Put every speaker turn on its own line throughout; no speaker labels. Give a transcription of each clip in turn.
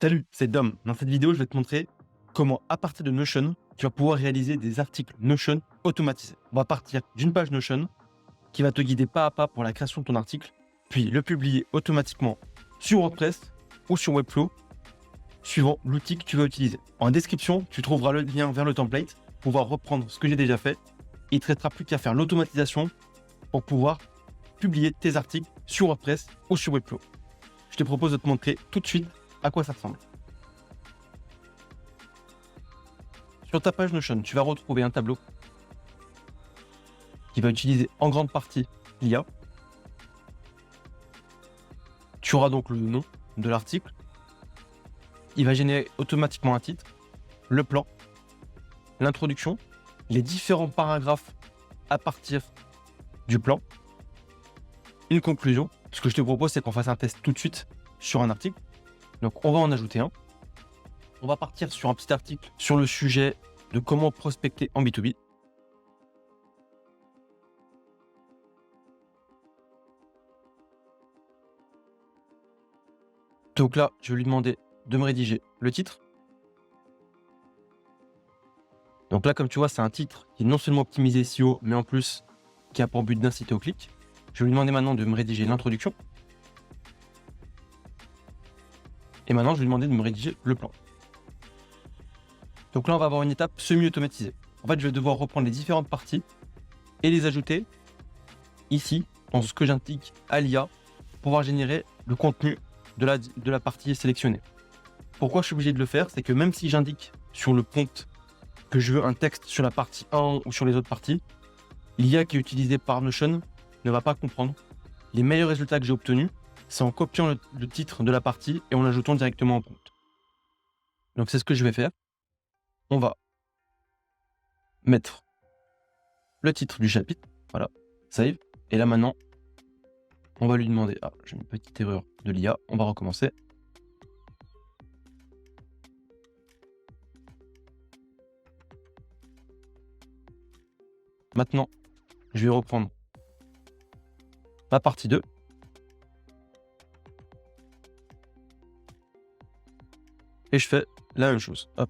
Salut, c'est Dom. Dans cette vidéo, je vais te montrer comment, à partir de Notion, tu vas pouvoir réaliser des articles Notion automatisés. On va partir d'une page Notion qui va te guider pas à pas pour la création de ton article, puis le publier automatiquement sur WordPress ou sur Webflow, suivant l'outil que tu vas utiliser. En description, tu trouveras le lien vers le template pour pouvoir reprendre ce que j'ai déjà fait. Il ne te restera plus qu'à faire l'automatisation pour pouvoir publier tes articles sur WordPress ou sur Webflow. Je te propose de te montrer tout de suite à quoi ça ressemble. Sur ta page Notion, tu vas retrouver un tableau qui va utiliser en grande partie l'IA. Tu auras donc le nom de l'article. Il va générer automatiquement un titre, le plan, l'introduction, les différents paragraphes à partir du plan, une conclusion. Ce que je te propose, c'est qu'on fasse un test tout de suite sur un article. Donc, on va en ajouter un. On va partir sur un petit article sur le sujet de comment prospecter en B2B. Donc là, je vais lui demander de me rédiger le titre. Donc là, comme tu vois, c'est un titre qui est non seulement optimisé SEO, mais en plus qui a pour but d'inciter au clic. Je vais lui demander maintenant de me rédiger l'introduction. Et maintenant, je vais lui demander de me rédiger le plan. Donc là, on va avoir une étape semi-automatisée. En fait, je vais devoir reprendre les différentes parties et les ajouter ici, dans ce que j'indique à l'IA, pour pouvoir générer le contenu de la partie sélectionnée. Pourquoi je suis obligé de le faire? C'est que même si j'indique sur le prompt que je veux un texte sur la partie 1 ou sur les autres parties, l'IA qui est utilisée par Notion ne va pas comprendre. Les meilleurs résultats que j'ai obtenus, c'est en copiant le titre de la partie et en l'ajoutant directement en prompt. Donc c'est ce que je vais faire. On va mettre le titre du chapitre, voilà, save. Et là maintenant, on va lui demander, j'ai une petite erreur de l'IA, on va recommencer. Maintenant, je vais reprendre la partie 2. Et je fais la même chose. Hop.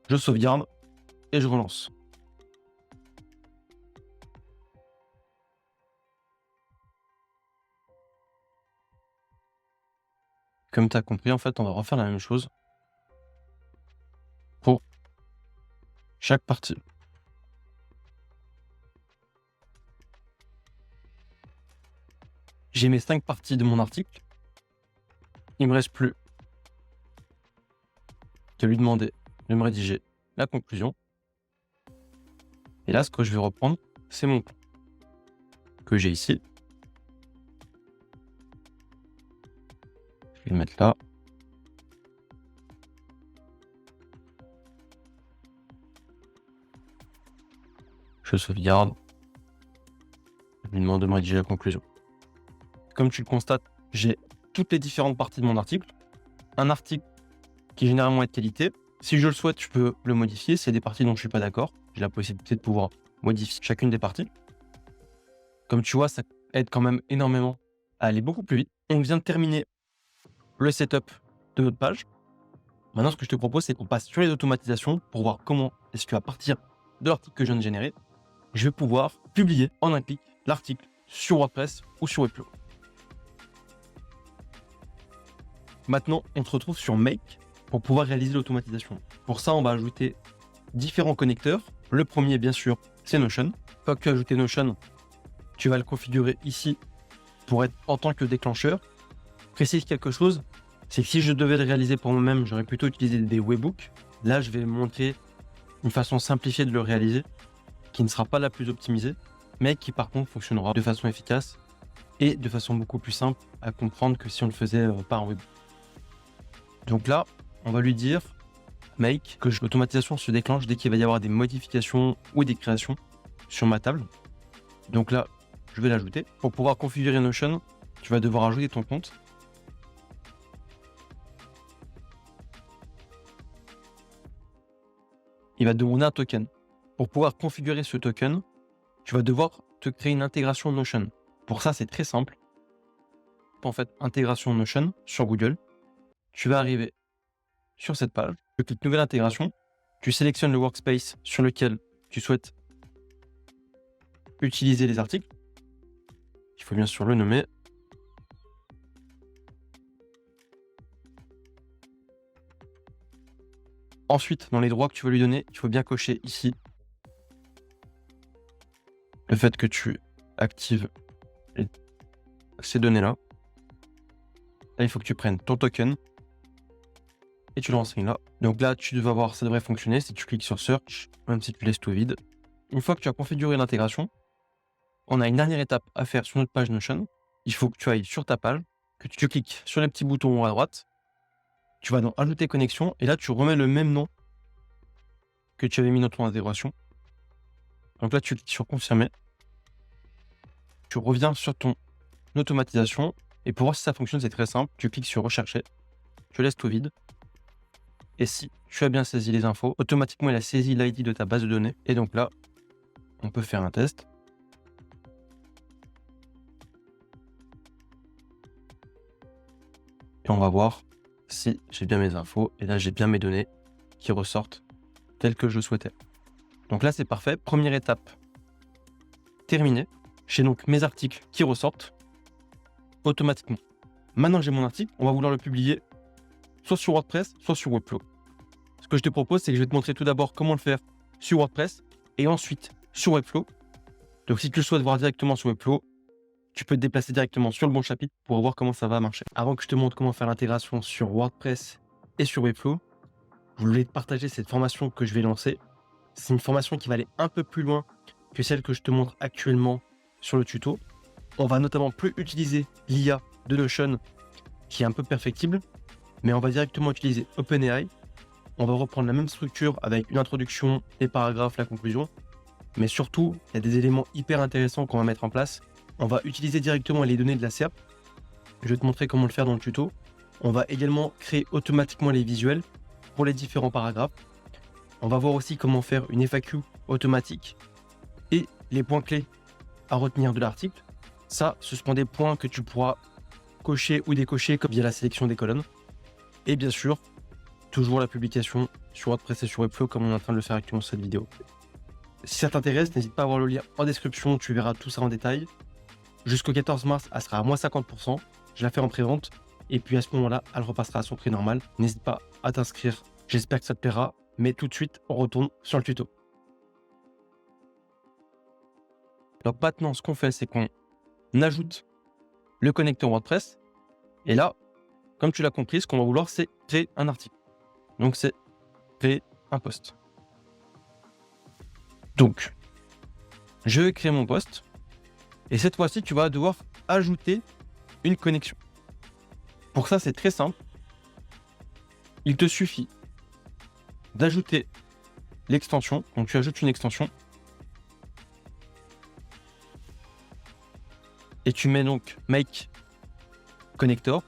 Je sauvegarde et je relance. Comme tu as compris, en fait, on va refaire la même chose pour chaque partie. J'ai mes 5 parties de mon article. Il me reste plus qu'à lui demander de me rédiger la conclusion. Et là, ce que je vais reprendre, c'est mon plan que j'ai ici. Je vais le mettre là. Je sauvegarde. Je lui demande de me rédiger la conclusion. Comme tu le constates, j'ai toutes les différentes parties de mon article. Un article qui généralement est de qualité. Si je le souhaite, je peux le modifier. S'il y a des parties dont je ne suis pas d'accord, j'ai la possibilité de pouvoir modifier chacune des parties. Comme tu vois, ça aide quand même énormément à aller beaucoup plus vite. On vient de terminer le setup de notre page. Maintenant, ce que je te propose, c'est qu'on passe sur les automatisations pour voir comment est-ce qu'à partir de l'article que je viens de générer, je vais pouvoir publier en un clic l'article sur WordPress ou sur Webflow. Maintenant, on se retrouve sur Make pour pouvoir réaliser l'automatisation. Pour ça, on va ajouter différents connecteurs. Le premier, bien sûr, c'est Notion. Une fois que tu as ajouté Notion, tu vas le configurer ici pour être en tant que déclencheur. Précise quelque chose, c'est que si je devais le réaliser pour moi-même, j'aurais plutôt utilisé des webbooks. Là, je vais montrer une façon simplifiée de le réaliser, qui ne sera pas la plus optimisée, mais qui par contre fonctionnera de façon efficace et de façon beaucoup plus simple à comprendre que si on le faisait par webbook. Donc là, on va lui dire make que l'automatisation se déclenche dès qu'il va y avoir des modifications ou des créations sur ma table. Donc là, je vais l'ajouter. Pour pouvoir configurer Notion, tu vas devoir ajouter ton compte. Il va te demander un token. Pour pouvoir configurer ce token, tu vas devoir te créer une intégration Notion. Pour ça, c'est très simple. tapes en fait intégration Notion sur Google, tu vas arriver sur cette page, tu cliques nouvelle intégration, tu sélectionnes le workspace sur lequel tu souhaites utiliser les articles. Il faut bien sûr le nommer. Ensuite, dans les droits que tu veux lui donner, il faut bien cocher ici le fait que tu actives ces données-là. Là, il faut que tu prennes ton token et tu le renseignes là. Donc là, tu vas voir, ça devrait fonctionner si tu cliques sur Search, même si tu laisses tout vide. Une fois que tu as configuré l'intégration, on a une dernière étape à faire sur notre page Notion. Il faut que tu ailles sur ta page, que tu cliques sur les petits boutons à droite. Tu vas dans Ajouter connexion et là, tu remets le même nom que tu avais mis dans ton intégration. Donc là, tu cliques sur Confirmer. Tu reviens sur ton automatisation et pour voir si ça fonctionne, c'est très simple. Tu cliques sur Rechercher. Tu laisses tout vide. Et si tu as bien saisi les infos, automatiquement, il a saisi l'ID de ta base de données. Et donc là, on peut faire un test. Et on va voir si j'ai bien mes infos. Et là, j'ai bien mes données qui ressortent telles que je souhaitais. Donc là, c'est parfait. Première étape terminée. J'ai donc mes articles qui ressortent automatiquement. Maintenant que j'ai mon article, on va vouloir le publier soit sur WordPress, soit sur Webflow. Ce que je te propose, c'est que je vais te montrer tout d'abord comment le faire sur WordPress et ensuite sur Webflow. Donc si tu le souhaites voir directement sur Webflow, tu peux te déplacer directement sur le bon chapitre pour voir comment ça va marcher. Avant que je te montre comment faire l'intégration sur WordPress et sur Webflow, je voulais te partager cette formation que je vais lancer. C'est une formation qui va aller un peu plus loin que celle que je te montre actuellement sur le tuto. On va notamment plus utiliser l'IA de Notion qui est un peu perfectible, mais on va directement utiliser OpenAI. On va reprendre la même structure avec une introduction, les paragraphes, la conclusion. Mais surtout, il y a des éléments hyper intéressants qu'on va mettre en place. On va utiliser directement les données de la SERP. Je vais te montrer comment le faire dans le tuto. On va également créer automatiquement les visuels pour les différents paragraphes. On va voir aussi comment faire une FAQ automatique et les points clés à retenir de l'article. Ça, ce sont des points que tu pourras cocher ou décocher comme via la sélection des colonnes. Et bien sûr, toujours la publication sur WordPress et sur Webflow comme on est en train de le faire actuellement sur cette vidéo. Si ça t'intéresse, n'hésite pas à voir le lien en description, tu verras tout ça en détail. Jusqu'au 14 mars, elle sera à moins 50%. Je la fais en pré-vente. Et puis à ce moment-là, elle repassera à son prix normal. N'hésite pas à t'inscrire. J'espère que ça te plaira. Mais tout de suite, on retourne sur le tuto. Donc maintenant, ce qu'on fait, c'est qu'on ajoute le connecteur WordPress. Et là, comme tu l'as compris, ce qu'on va vouloir, c'est créer un article. Donc c'est créer un post. Donc, je vais créer mon post. Et cette fois-ci, tu vas devoir ajouter une connexion. Pour ça, c'est très simple. Il te suffit d'ajouter l'extension. Donc, tu ajoutes une extension. Et tu mets donc Make Connector.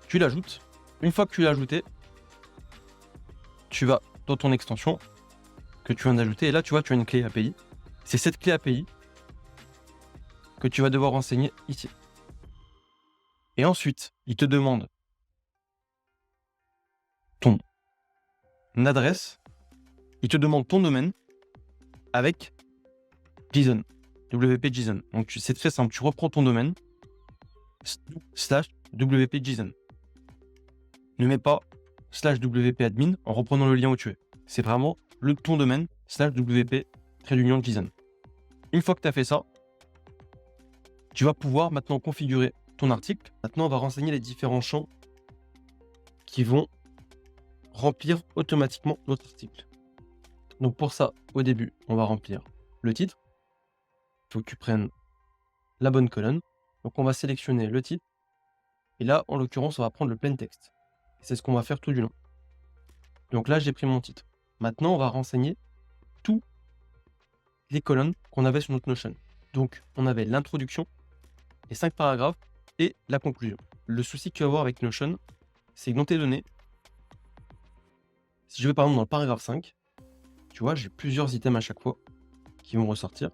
Tu l'ajoutes. Une fois que tu l'as ajouté, tu vas dans ton extension que tu viens d'ajouter. Et là, tu vois, tu as une clé API. C'est cette clé API que tu vas devoir renseigner ici. Et ensuite, il te demande ton adresse, il te demande ton domaine avec JSON, WP JSON. Donc c'est très simple, tu reprends ton domaine /WP JSON. Ne mets pas /WP admin en reprenant le lien où tu es. C'est vraiment ton domaine /WP JSON. Une fois que tu as fait ça, tu vas pouvoir maintenant configurer ton article. Maintenant, on va renseigner les différents champs qui vont remplir automatiquement notre article. Donc pour ça, au début, on va remplir le titre. Il faut que tu prennes la bonne colonne. Donc on va sélectionner le titre. Et là, en l'occurrence, on va prendre le plain text. C'est ce qu'on va faire tout du long. Donc là, j'ai pris mon titre. Maintenant, on va renseigner toutes les colonnes qu'on avait sur notre Notion. Donc, on avait l'introduction, les 5 paragraphes et la conclusion. Le souci que tu vas avoir avec Notion, c'est que dans tes données, si je vais par exemple dans le paragraphe 5, tu vois, j'ai plusieurs items à chaque fois qui vont ressortir.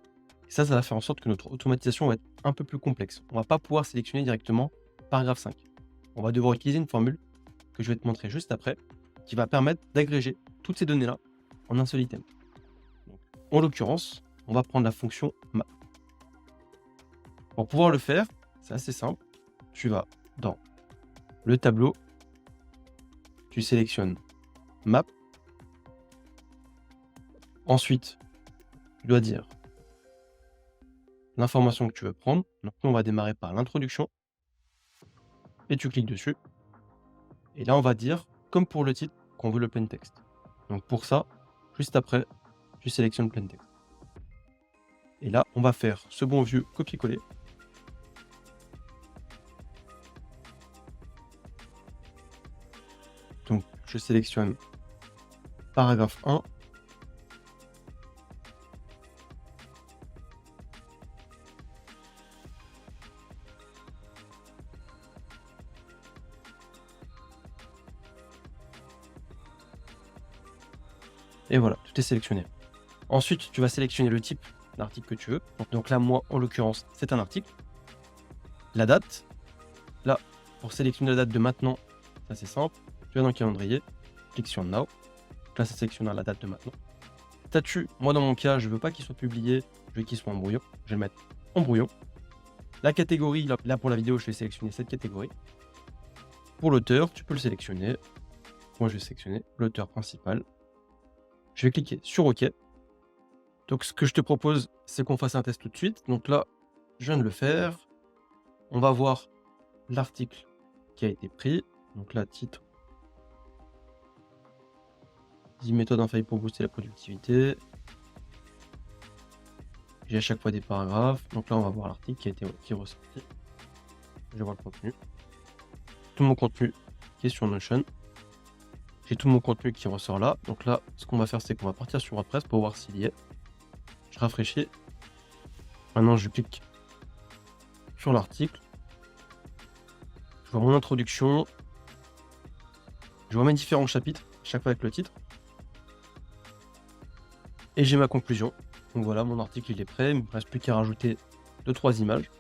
Ça va faire en sorte que notre automatisation va être un peu plus complexe. On va pas pouvoir sélectionner directement paragraphe 5. On va devoir utiliser une formule que je vais te montrer juste après, qui va permettre d'agréger toutes ces données-là en un seul item. Donc, en l'occurrence, on va prendre la fonction map. Pour pouvoir le faire, c'est assez simple. Tu vas dans le tableau, tu sélectionnes map. Ensuite, tu dois dire l'information que tu veux prendre. Donc, nous, on va démarrer par l'introduction. Et tu cliques dessus. Et là, on va dire, comme pour le titre, qu'on veut le plain text. Donc pour ça, juste après, tu sélectionnes plain text. Et là, on va faire ce bon vieux copier-coller. Donc, je sélectionne paragraphe 1. Et voilà, tout est sélectionné. Ensuite, tu vas sélectionner le type d'article que tu veux. Donc là, moi, en l'occurrence, c'est un article. La date. Là, pour sélectionner la date de maintenant, ça c'est simple. Tu vas dans le calendrier, clique sur Now. Là, ça sélectionnera la date de maintenant. Statut, moi dans mon cas, je veux pas qu'il soit publié, je veux qu'il soit en brouillon. Je vais le mettre en brouillon. La catégorie, là pour la vidéo, je vais sélectionner cette catégorie. Pour l'auteur, tu peux le sélectionner. Moi, je vais sélectionner l'auteur principal. Je vais cliquer sur OK. Donc, ce que je te propose, c'est qu'on fasse un test tout de suite. Donc là, je viens de le faire. On va voir l'article qui a été pris. Donc là, titre. 10 méthodes infaillibles pour booster la productivité. J'ai à chaque fois des paragraphes. Donc là, on va voir l'article qui est ressorti. Je vais voir le contenu. Tout mon contenu qui est sur Notion. J'ai tout mon contenu qui ressort là. Donc là, ce qu'on va faire, c'est qu'on va partir sur WordPress pour voir s'il y est. Je rafraîchis. Maintenant, je clique sur l'article. Je vois mon introduction. Je vois mes différents chapitres, chaque fois avec le titre. Et j'ai ma conclusion. Donc voilà, mon article il est prêt. Il ne me reste plus qu'à rajouter 2-3 images.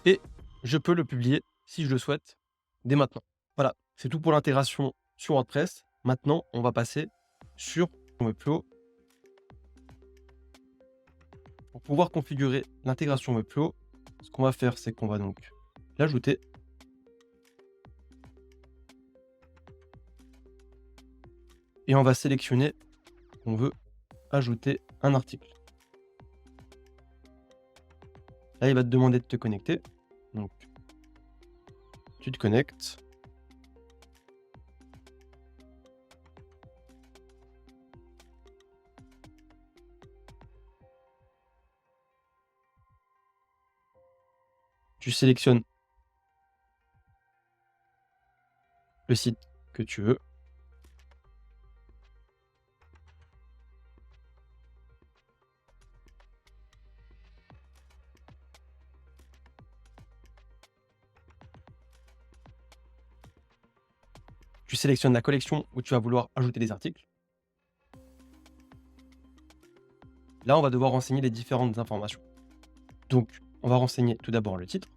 Et je peux le publier, si je le souhaite, dès maintenant. Voilà, c'est tout pour l'intégration sur WordPress. Maintenant, on va passer sur Webflow. Pour pouvoir configurer l'intégration Webflow, ce qu'on va faire, c'est qu'on va donc l'ajouter. Et on va sélectionner qu'on veut ajouter un article. Là, il va te demander de te connecter. Donc, tu te connectes. Tu sélectionnes le site que tu veux. Tu sélectionnes la collection où tu vas vouloir ajouter des articles. Là, on va devoir renseigner les différentes informations. Donc, on va renseigner tout d'abord le titre.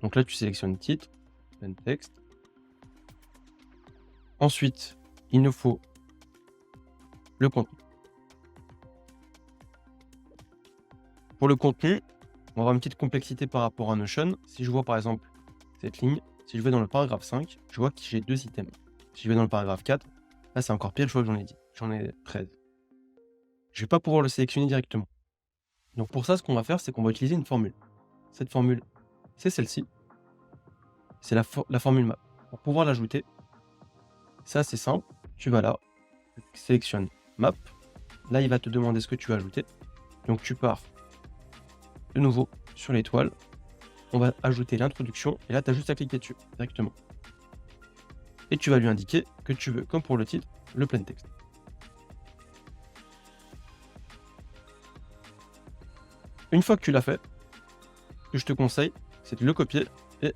Donc là, tu sélectionnes titre, plain text. Ensuite, il nous faut le contenu. Pour le contenu, on va avoir une petite complexité par rapport à Notion. Si je vois par exemple cette ligne, si je vais dans le paragraphe 5, je vois que j'ai 2 items. Si je vais dans le paragraphe 4, là c'est encore pire, je vois que j'en ai 10. J'en ai 13. Je ne vais pas pouvoir le sélectionner directement. Donc pour ça, ce qu'on va faire, c'est qu'on va utiliser une formule. Cette formule, c'est celle-ci. C'est la formule map. Pour pouvoir l'ajouter, c'est assez simple. Tu vas là, tu sélectionnes map. Là, il va te demander ce que tu veux ajouter. Donc tu pars de nouveau sur l'étoile. On va ajouter l'introduction. Et là, tu as juste à cliquer dessus directement. Et tu vas lui indiquer que tu veux, comme pour le titre, le plain text. Une fois que tu l'as fait, ce que je te conseille, c'est de le copier et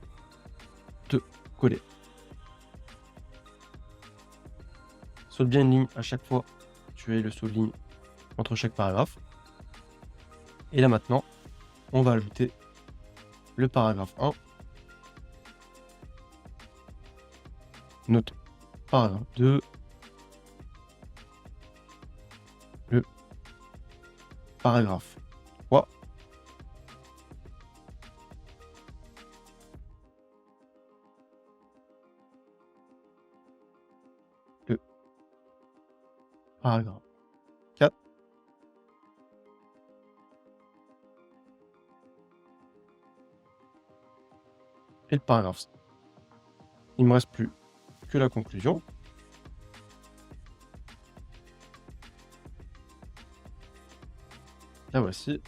de coller. Saute bien une ligne à chaque fois effectuer le saut de ligne entre chaque paragraphe. Et là maintenant, on va ajouter le paragraphe 1, notre paragraphe 2, le paragraphe 3, le paragraphe 4, et le paragraphe 5. Il ne me reste plus que la conclusion. La voici.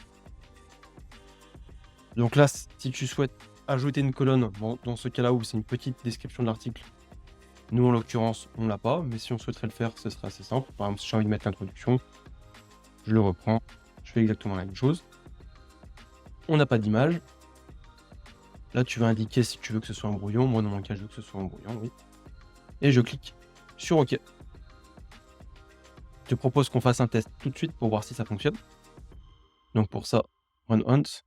Donc là, si tu souhaites ajouter une colonne, bon, dans ce cas-là où c'est une petite description de l'article, nous en l'occurrence, on l'a pas, mais si on souhaiterait le faire, ce serait assez simple. Par exemple, si j'ai envie de mettre l'introduction, je le reprends, je fais exactement la même chose. On n'a pas d'image. Là, tu vas indiquer si tu veux que ce soit un brouillon. Moi, dans mon cas, je veux que ce soit un brouillon, oui. Et je clique sur OK. Je te propose qu'on fasse un test tout de suite pour voir si ça fonctionne. Donc pour ça, run once.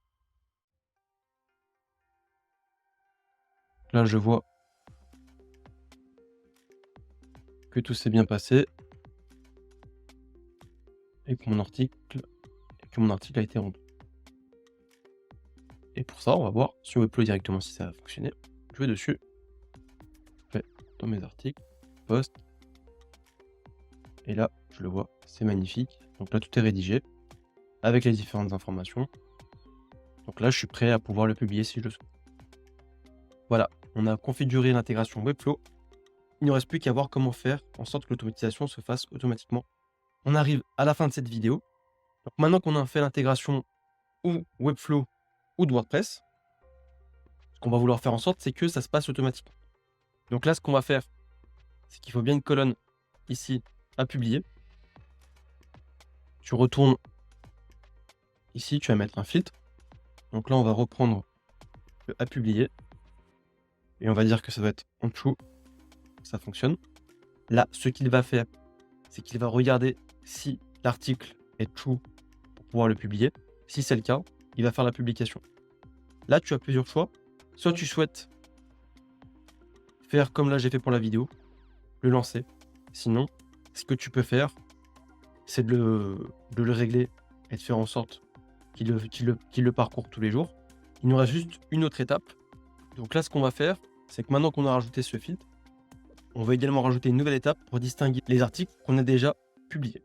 Là, je vois que tout s'est bien passé et que mon article a été rendu. Et pour ça, on va voir sur Webflow directement si ça a fonctionné. Je vais dessus, je vais dans mes articles, post, et là, je le vois, c'est magnifique. Donc là, tout est rédigé avec les différentes informations. Donc là, je suis prêt à pouvoir le publier si je le souhaite. Voilà, on a configuré l'intégration Webflow. Il ne reste plus qu'à voir comment faire en sorte que l'automatisation se fasse automatiquement. On arrive à la fin de cette vidéo. Donc maintenant qu'on a fait l'intégration ou Webflow ou de WordPress, ce qu'on va vouloir faire en sorte, c'est que ça se passe automatiquement. Donc là, ce qu'on va faire, c'est qu'il faut bien une colonne ici à publier. Tu retournes ici, tu vas mettre un filtre. Donc là, on va reprendre le à publier. Et on va dire que ça va être en dessous. Ça fonctionne. Là, ce qu'il va faire, c'est qu'il va regarder si l'article est true pour pouvoir le publier. Si c'est le cas, il va faire la publication. Là, tu as plusieurs choix. Soit tu souhaites faire comme là j'ai fait pour la vidéo, le lancer. Sinon, ce que tu peux faire, c'est de le régler et de faire en sorte qu'il le parcourt tous les jours. Il nous reste juste une autre étape. Donc là, ce qu'on va faire, c'est que maintenant qu'on a rajouté ce filtre, on va également rajouter une nouvelle étape pour distinguer les articles qu'on a déjà publiés.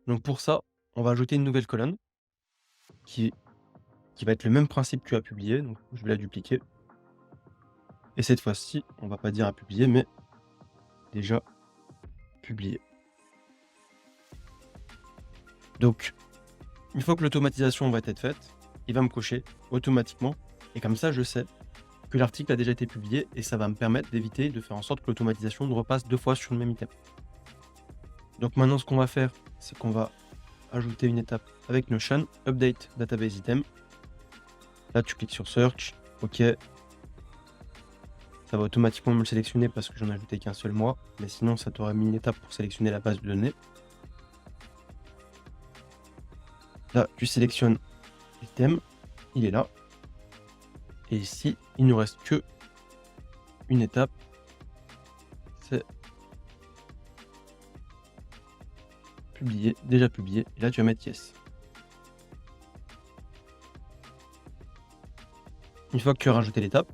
Donc pour ça, on va ajouter une nouvelle colonne qui va être le même principe que à publier. Donc je vais la dupliquer. Et cette fois-ci, on va pas dire à publier, mais déjà publié. Donc, une fois que l'automatisation va être faite, il va me cocher automatiquement. Et comme ça, je sais que l'article a déjà été publié et ça va me permettre d'éviter de faire en sorte que l'automatisation ne repasse 2 fois sur le même item. Donc maintenant, ce qu'on va faire, c'est qu'on va ajouter une étape avec Notion, Update Database Item. Là, tu cliques sur Search, OK. Ça va automatiquement me le sélectionner parce que j'en ai ajouté qu'un seul mois. Mais sinon, ça t'aurait mis une étape pour sélectionner la base de données. Là, tu sélectionnes l'item, il est là. Et ici, il ne nous reste que une étape, c'est publier, déjà publié. Et là, tu vas mettre Yes. Une fois que tu as rajouté l'étape,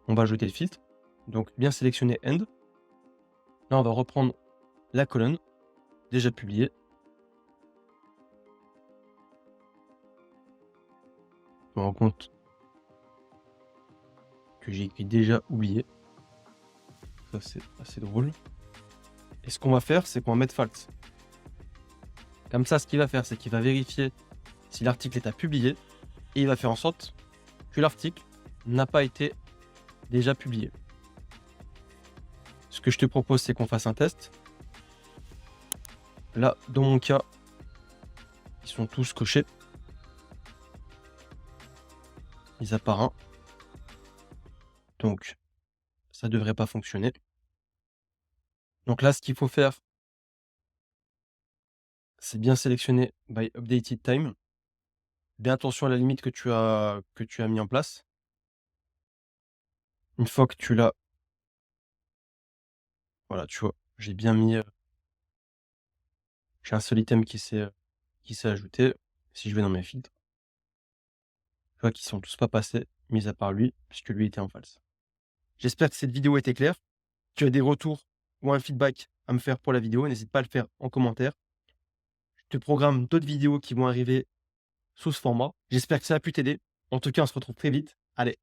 on va ajouter le filtre. Donc, bien sélectionner End. Là, on va reprendre la colonne, déjà publiée. Je me rends compte que j'ai écrit déjà oublié. Ça, c'est assez drôle. Et ce qu'on va faire, c'est qu'on va mettre false. Comme ça, ce qu'il va faire, c'est qu'il va vérifier si l'article est à publier et il va faire en sorte que l'article n'a pas été déjà publié. Ce que je te propose, c'est qu'on fasse un test. Là, dans mon cas, ils sont tous cochés. Mis à part un. Donc, ça devrait pas fonctionner. Donc là, ce qu'il faut faire, c'est bien sélectionné by updated time. Bien attention à la limite que tu as mis en place. Une fois que tu l'as, voilà, tu vois, j'ai bien mis, j'ai un seul item qui s'est ajouté. Si je vais dans mes filtres, tu vois qu'ils sont tous pas passés, mis à part lui, puisque lui était en false. J'espère que cette vidéo était claire. Si tu as des retours ou un feedback à me faire pour la vidéo, n'hésite pas à le faire en commentaire. Je te programme d'autres vidéos qui vont arriver sous ce format. J'espère que ça a pu t'aider. En tout cas, on se retrouve très vite. Allez,